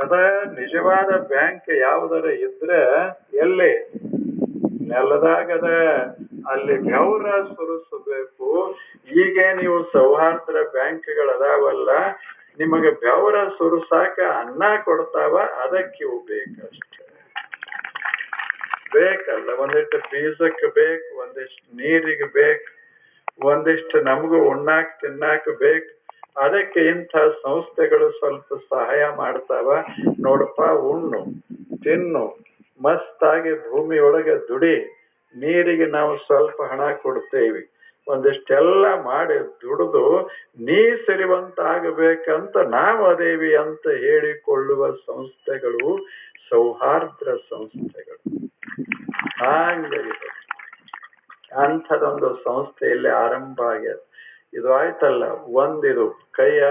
ಅದ ನಿಜವಾದ ಬ್ಯಾಂಕ್ ಯಾವುದರ ಇದ್ರೆ ಎಲ್ಲಿ ನೆಲದಾಗದ ಅಲ್ಲಿ ಬೆವರ ಸುರಿಸಬೇಕು. ಈಗ ನೀವು ಸೌಹಾರ್ದ್ರ ಬ್ಯಾಂಕ್ಗಳದಾವಲ್ಲ, ನಿಮಗೆ ಬೆವರ ಸುರಿಸಾಕ ಅನ್ನ ಕೊಡ್ತಾವ, ಅದಕ್ಕೆ ಇವು ಬೇಕಷ್ಟೆ. ಬೇಕಲ್ಲ, ಒಂದಿಷ್ಟು ಬೀಜಕ್ಕೆ ಬೇಕು, ಒಂದಿಷ್ಟು ನೀರಿಗೆ ಬೇಕು, ಒಂದಿಷ್ಟು ನಮಗೂ ಉಣ್ಣಾಕ್ ತಿನ್ನಾಕ ಬೇಕು. ಅದಕ್ಕೆ ಇಂಥ ಸಂಸ್ಥೆಗಳು ಸ್ವಲ್ಪ ಸಹಾಯ ಮಾಡ್ತಾವ. ನೋಡಪ್ಪ, ಉಣ್ಣು ತಿನ್ನು, ಮಸ್ತಾಗಿ ಭೂಮಿಯೊಳಗೆ ದುಡಿ, ನೀರಿಗೆ ನಾವು ಸ್ವಲ್ಪ ಹಣ ಕೊಡ್ತೇವಿ, ಒಂದಿಷ್ಟೆಲ್ಲ ಮಾಡಿ ದುಡಿದು ನೀ ಸಿರಿವಂತ ಆಗಬೇಕಂತ ನಾವು ಅದೇವಿ ಅಂತ ಹೇಳಿಕೊಳ್ಳುವ ಸಂಸ್ಥೆಗಳು ಸೌಹಾರ್ದ್ರ ಸಂಸ್ಥೆಗಳು. ಹಂಗಿದೆ. ಅಂಥದೊಂದು ಸಂಸ್ಥೆಯಲ್ಲಿ ಆರಂಭ ಆಗ್ಯದ. ಇದು ಆಯ್ತಲ್ಲ, ಒಂದಿದು ಕೈಯ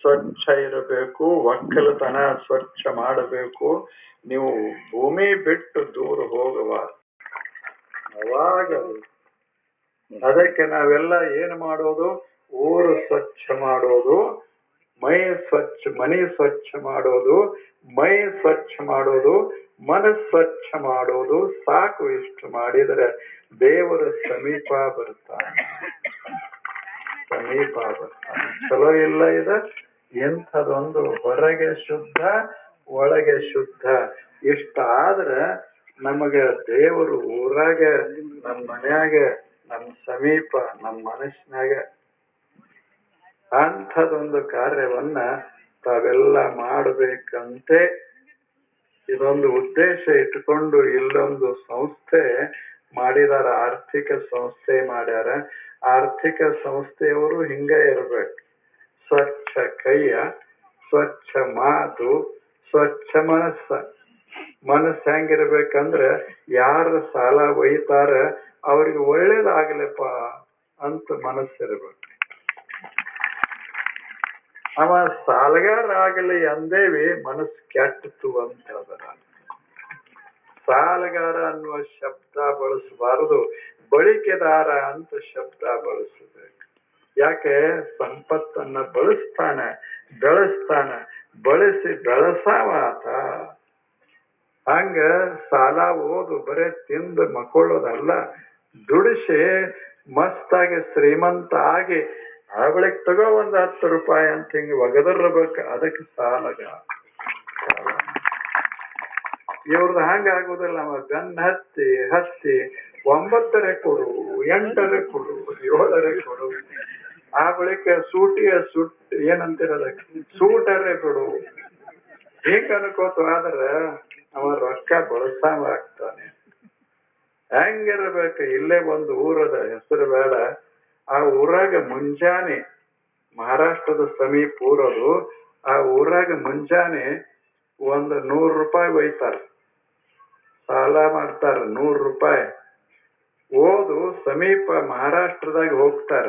ಸ್ವಚ್ಛ ಇರಬೇಕು, ಒಕ್ಕಲತನ ಸ್ವಚ್ಛ ಮಾಡಬೇಕು. ನೀವು ಭೂಮಿ ಬಿಟ್ಟು ದೂರ ಹೋಗಬಾರ್ದು. ಅವಾಗ ಅದಕ್ಕೆ ನಾವೆಲ್ಲ ಏನು ಮಾಡೋದು? ಊರು ಸ್ವಚ್ಛ ಮಾಡೋದು, ಮನೆ ಸ್ವಚ್ಛ ಮಾಡೋದು, ಮೈ ಸ್ವಚ್ಛ ಮಾಡೋದು, ಮನಸ್ಸು ಸ್ವಚ್ಛ ಮಾಡೋದು. ಸಾಕು. ಇಷ್ಟು ಮಾಡಿದರೆ ದೇವರ ಸಮೀಪ ಬರ್ತಾನೆ. ಚಲೋ ಇಲ್ಲ ಇದ? ಇಂಥದೊಂದು ಹೊರಗೆ ಶುದ್ಧ, ಒಳಗೆ ಶುದ್ಧ. ಇಷ್ಟ ಆದ್ರೆ ನಮಗೆ ದೇವರು ಊರಾಗ, ನಮ್ಮ ಮನ್ಯಾಗ, ನಮ್ಮ ಸಮೀಪ, ನಮ್ಮ ಮನಸ್ಸಿನಾಗ. ಅಂಥದೊಂದು ಕಾರ್ಯವನ್ನ ತಾವೆಲ್ಲ ಮಾಡಬೇಕಂತೆ ಇದೊಂದು ಉದ್ದೇಶ ಇಟ್ಕೊಂಡು ಇಲ್ಲೊಂದು ಸಂಸ್ಥೆ ಮಾಡಿದಾರ. ಆರ್ಥಿಕ ಸಂಸ್ಥೆ ಮಾಡ್ಯಾರ. ಆರ್ಥಿಕ ಸಂಸ್ಥೆಯವರು ಹಿಂಗ ಇರ್ಬೇಕು. ಸ್ವಚ್ಛ ಕೈಯ, ಸ್ವಚ್ಛ ಮಾತು, ಸ್ವಚ್ಛ ಮನಸ್ಸು ಹೆಂಗಿರ್ಬೇಕಂದ್ರೆ ಯಾರ ಸಾಲ ಒಯ್ತಾರ ಅವ್ರಿಗೆ ಒಳ್ಳೇದಾಗ್ಲಪ್ಪ ಅಂತ ಮನಸ್ಸಿರ್ಬೇಕು. ಅವ ಸಾಲಗಾರ ಆಗಲಿ ಅಂದೇವಿ, ಮನಸ್ಸು ಕೆಟ್ಟಿತು ಅಂತ ಅದರ. ಸಾಲಗಾರ ಅನ್ನುವ ಶಬ್ದ ಬಳಸಬಾರದು, ಬಳಕೆದಾರ ಅಂತ ಶಬ್ದ ಬಳಸಬೇಕು. ಯಾಕೆ? ಸಂಪತ್ತನ್ನ ಬಳಸ್ತಾನೆ, ಬೆಳೆಸ್ತಾನ, ಬಳಸಿ ಬೆಳೆಸಾವ ಆತ. ಹಂಗ ಸಾಲ ಓದು ಬರೇ ತಿಂದು ಮಕ್ಕೊಳ್ಳೋದಲ್ಲ, ದುಡಿಸಿ ಮಸ್ತಾಗಿ ಶ್ರೀಮಂತ ಆಗಿ ಅವಳಿಗೆ ತಗೋ ಒಂದು 10 ರೂಪಾಯಿ ಅಂತ ಹಿಂಗೆ ಒಗದರ್ಬೇಕು. ಅದಕ್ಕೆ ಸಾಲಗಾರ. ಇವ್ರದ್ದು ಹಂಗ ಆಗುದಿಲ್ಲ. ನಮ್ಮ ಬೆನ್ನ ಹತ್ತಿ 9ರೆ ಕೊಡು, 8ರೆ ಕೊಡು, 7ರೆ ಕೊಡು. ಆ ಬಳಿಕ ಏನಂತಿರೋದಕ್ಕೆ ಸೂಟರೆ ಬಿಡು. ಹಿಂಗ ಅನ್ಕೋತ ಆದ್ರೆ ಅವ ರೊಕ್ಕ ಬಳಸಾವ ಆಗ್ತಾನೆ. ಹೆಂಗಿರ್ಬೇಕು? ಇಲ್ಲೇ ಒಂದು ಊರದ ಹೆಸರು ಬೇಡ, ಆ ಊರಾಗ ಮುಂಜಾನೆ, ಮಹಾರಾಷ್ಟ್ರದ ಸಮೀಪ ಊರದು, ಆ ಊರಾಗ ಮುಂಜಾನೆ ಒಂದು 100 ರೂಪಾಯಿ ಒಯ್ತಾರ, ಸಾಲ ಮಾಡ್ತಾರ. 100 ರೂಪಾಯಿ ಓದು ಸಮೀಪ ಮಹಾರಾಷ್ಟ್ರದಾಗ ಹೋಗ್ತಾರ.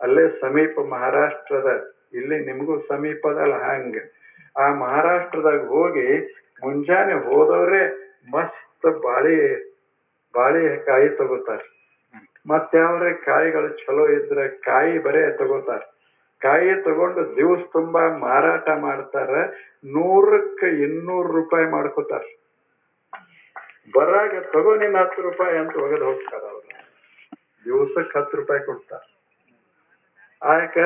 ಅಲ್ಲೇ ಸಮೀಪ ಮಹಾರಾಷ್ಟ್ರದ, ಇಲ್ಲಿ ನಿಮಗೂ ಸಮೀಪದಲ್ಲ ಹಂಗ. ಆ ಮಹಾರಾಷ್ಟ್ರದಾಗ ಹೋಗಿ ಮುಂಜಾನೆ ಹೋದವ್ರೆ ಮಸ್ತ್ ಬಾಳಿ ಕಾಯಿ ತಗೋತಾರ. ಮತ್ತಾವ್ರೆ ಕಾಯಿಗಳು ಚಲೋ ಇದ್ರೆ ಕಾಯಿ ಬರೇ ತಗೋತಾರ. ಕಾಯಿ ತಗೊಂಡು ದಿವಸ ತುಂಬಾ ಮಾರಾಟ ಮಾಡ್ತಾರ. 100ಕ್ಕೆ 200 ರೂಪಾಯಿ ಮಾಡ್ಕೋತಾರ. ಬರಾಗ ತಗೋ ನೀನ್ 10 ರೂಪಾಯಿ ಅಂತ ಒಗದ್ ಹೋಗ್ತಾರ. ಅವ್ರು ದಿವಸಕ್ಕೆ 10 ರೂಪಾಯಿ ಕೊಡ್ತಾರ. ಆಯ್ಕ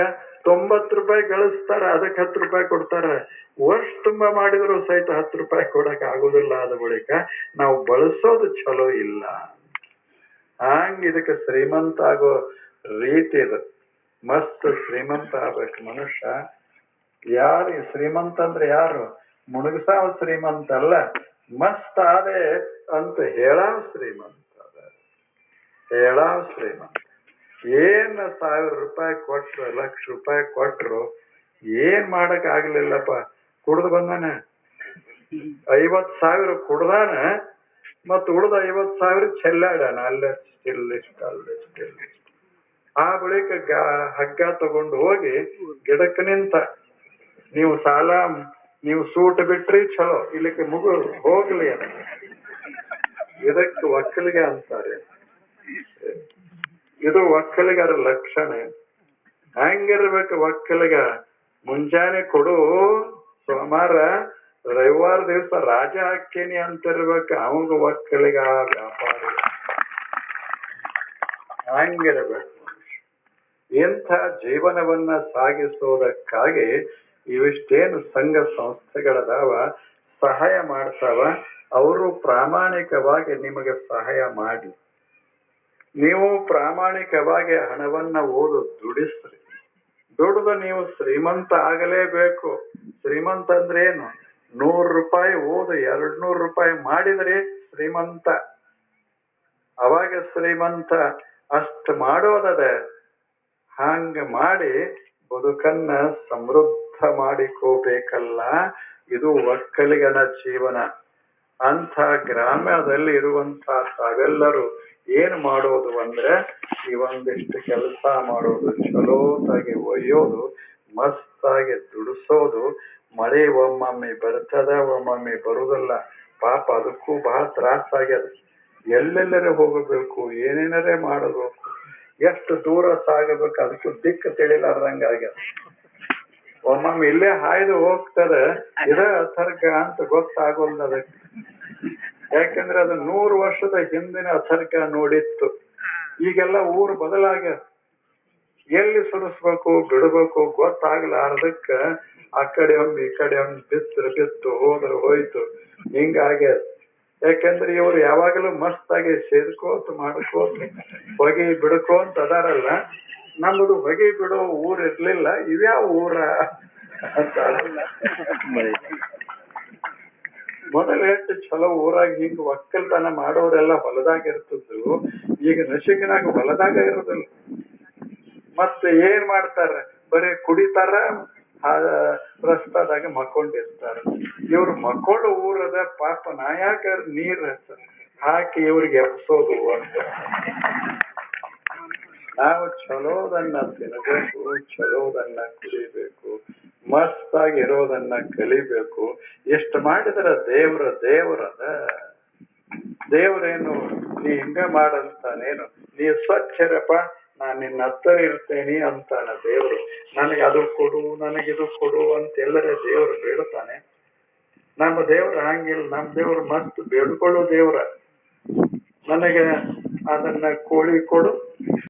90 ರೂಪಾಯಿ ಗಳಿಸ್ತಾರ, ಅದಕ್ಕೆ 10 ರೂಪಾಯಿ ಕೊಡ್ತಾರ. ವರ್ಷ ತುಂಬಾ ಮಾಡಿದ್ರು ಸಹಿತ 10 ರೂಪಾಯಿ ಕೊಡಕ್ ಆಗುದಿಲ್ಲ. ಆದ ಬಳಿಕ ನಾವು ಬಳಸೋದು ಚಲೋ ಇಲ್ಲ. ಹಂಗ ಇದಕ್ಕೆ ಶ್ರೀಮಂತ ಆಗೋ ರೀತಿ ಇದು. ಮಸ್ತ್ ಶ್ರೀಮಂತ ಆಗ್ಬೇಕು ಮನುಷ್ಯ. ಯಾರು ಶ್ರೀಮಂತ ಅಂದ್ರೆ ಯಾರು? ಮುಣಗಸಾವ ಶ್ರೀಮಂತ ಅಲ್ಲ, ಮಸ್ತ್ ಆದೆ ಅಂತ ಹೇಳಾವ ಶ್ರೀಮಂತ. ಹೇಳಾವ ಶ್ರೀಮಂತ. ಏನ್ 1000 ರೂಪಾಯಿ ಕೊಟ್ರು, 1,00,000 ರೂಪಾಯಿ ಕೊಟ್ರು, ಏನ್ ಮಾಡಕ್ ಆಗ್ಲಿಲ್ಲಪ್ಪ. ಕುಡ್ದು ಬಂದಾನ, 50,000 ಕುಡ್ದಾನ, ಮತ್ ಉಳ್ದ 50,000 ಚೆಲ್ಲಾಡಾನ. ಅಲ್ಲೇ ಸ್ಟಿಲ್. ಆ ಬಳಿಕ ಹಗ್ಗ ತಗೊಂಡು ಹೋಗಿ ಗಿಡಕ್ಕೆ ನಿಂತ. ನೀವು ಸೂಟ್ ಬಿಟ್ರಿ ಚಲೋ, ಇಲ್ಲಿಕ್ಕೆ ಹೋಗ್ಲಿ ಅದ. ಇದಕ್ಕೆ ಒಕ್ಕಲಿಗೆ ಅಂತಾರೆ. ಇದು ಒಕ್ಕಲಿಗರ ಲಕ್ಷಣ. ಹೆಂಗಿರ್ಬೇಕು ಒಕ್ಕಲಿಗ? ಮುಂಜಾನೆ ಕೊಡು, ಸೋಮವಾರ ರವಿವಾರ ದಿವಸ ರಾಜ ಹಾಕೇನಿ ಅಂತಿರ್ಬೇಕು ಅವಾಗ ಒಕ್ಕಲಿಗ ವ್ಯಾಪಾರ ಹಂಗಿರ್ಬೇಕು. ಇಂಥ ಜೀವನವನ್ನ ಸಾಗಿಸೋದಕ್ಕಾಗಿ ಇವಿಷ್ಟೇನು ಸಂಘ ಸಂಸ್ಥೆಗಳದಾವ ಸಹಾಯ ಮಾಡ್ತಾವ. ಅವರು ಪ್ರಾಮಾಣಿಕವಾಗಿ ನಿಮಗೆ ಸಹಾಯ ಮಾಡಿ, ನೀವು ಪ್ರಾಮಾಣಿಕವಾಗಿ ಹಣವನ್ನ ದುಡಿಸ್ರಿ. ದುಡಿದು ನೀವು ಶ್ರೀಮಂತ ಆಗಲೇಬೇಕು. ಶ್ರೀಮಂತ ಅಂದ್ರೆ ಏನು? 100 ರೂಪಾಯಿ 200 ರೂಪಾಯಿ ಮಾಡಿದ್ರೆ ಶ್ರೀಮಂತ. ಅವಾಗ ಶ್ರೀಮಂತ. ಅಷ್ಟು ಮಾಡೋದದ. ಹಂಗ ಮಾಡಿ ಬದುಕನ್ನ ಸಮೃದ್ಧ ಮಾಡಿಕೋಬೇಕಲ್ಲ. ಇದು ಒಕ್ಕಲಿಗನ ಜೀವನ. ಅಂಥ ಗ್ರಾಮದಲ್ಲಿ ಇರುವಂತ ತಾವೆಲ್ಲರೂ ಏನ್ ಮಾಡೋದು ಅಂದ್ರೆ ಈ ಒಂದಿಷ್ಟು ಕೆಲಸ ಮಾಡೋದು, ಚಲೋತಾಗಿ ಒಯ್ಯೋದು, ಮಸ್ತಾಗಿ ದುಡಿಸೋದು. ಮಳೆ ಒಮ್ಮೊಮ್ಮೆ ಬರ್ತದ, ಒಮ್ಮೊಮ್ಮೆ ಬರುದಿಲ್ಲ. ಪಾಪ ಅದಕ್ಕೂ ಬಹಳ ತ್ರಾಸಾಗ್ಯದ. ಎಲ್ಲೆಲ್ಲರೇ ಹೋಗಬೇಕು, ಏನೇನರೇ ಮಾಡಬೇಕು, ಎಷ್ಟು ದೂರ ಸಾಗಬೇಕು ಅದಕ್ಕೂ ದಿಕ್ಕು ತಿಳಿಲಾರ್ದಂಗ ಆಗ್ಯದ. ಒಮ್ಮೊಮ್ಮೆ ಇಲ್ಲೇ ಹಾಯ್ದು ಹೋಗ್ತದ, ಇದ ಅತರ್ಕ ಅಂತ ಗೊತ್ತಾಗೋಲ್ಲ ಅದಕ್ಕೆ. ಯಾಕಂದ್ರೆ ಅದು 100 ವರ್ಷದ ಹಿಂದಿನ ಅತರ್ಕ ನೋಡಿತ್ತು. ಈಗೆಲ್ಲ ಊರು ಬದಲಾಗ್ಯ. ಎಲ್ಲಿ ಸುರಿಸ್ಬೇಕು ಬಿಡ್ಬೇಕು ಗೊತ್ತಾಗ್ಲಾರ್ದಕ್ಕ ಆ ಕಡೆ ಒಮ್ಮೆ ಈ ಕಡೆ ಒಮ್ಮೆ ಬಿತ್ತು ಹೋದ್ರೆ ಹೋಯ್ತು ಹಿಂಗಾಗ್ಯದ. ಯಾಕಂದ್ರೆ ಇವ್ರು ಯಾವಾಗಲೂ ಮಸ್ತಾಗಿ ಸೇದ್ಕೋತ ಮಾಡ್ಕೋತ ಹೊಗೆ ಬಿಡ್ಕೋಂತ ಅದಾರಲ್ಲ. ನಮ್ಮದು ಹೊಗೆ ಬಿಡೋ ಊರ್ ಇರ್ಲಿಲ್ಲ, ಇವ್ಯಾವ ಊರ ಅಂತ. ಮೊದಲು ಎಷ್ಟು ಚಲೋ ಊರಾಗ ಹಿಂಗ ಒಕ್ಕಲ್ತನ ಮಾಡೋರೆಲ್ಲ ಹೊಲದಾಗ ಇರ್ತಿದ್ರು. ಈಗ ನಶಿಕನಾಗ ಹೊಲದಾಗ ಇರೋದಿಲ್ಲ. ಮತ್ತೆ ಏನ್ ಮಾಡ್ತಾರ? ಬರೀ ಕುಡಿತಾರ, ರಸ್ತಾದಾಗ ಮಕ್ಕೊಂಡಿರ್ತಾರ. ಇವ್ರು ಮಕ್ಕೊಳ್ಳೋ ಊರದ ಪಾಪ ನಾಯಾಕ ನೀರ್ ಹಾಕಿ ಇವ್ರಿಗೆ ಎಬ್ಸೋದು ಅಂತ. ನಾವು ಚಲೋದನ್ನ ತಿನ್ನಬೇಕು, ಚಲೋದನ್ನ ಕುಡಿಬೇಕು, ಮಸ್ತಾಗಿ ಇರೋದನ್ನ ಕಲಿಬೇಕು. ಎಷ್ಟು ಮಾಡಿದ್ರ ದೇವರದ ದೇವ್ರೇನು ನೀ ಹಿಂಗ ಮಾಡಂತಾನೇನು? ನೀ ಸ್ವಚ್ಛರಪ್ಪ, ನಾನ್ ನಿನ್ನ ಹತ್ರ ಇರ್ತೇನಿ ಅಂತಾನ ದೇವ್ರು. ನನಗೆ ಅದು ಕೊಡು, ನನಗಿದು ಕೊಡು ಅಂತ ಎಲ್ಲರೇ ದೇವ್ರು ಬೇಡ್ತಾನೆ. ನಮ್ಮ ದೇವ್ರ ಹಂಗಿಲ್ಲ. ನಮ್ಮ ದೇವ್ರು ಮಸ್ತ್ ಬೇಡ್ಕೊಳ್ಳೋ ದೇವ್ರ. ನನಗೆ ಅದನ್ನ ಕೋಳಿ ಕೊಡು,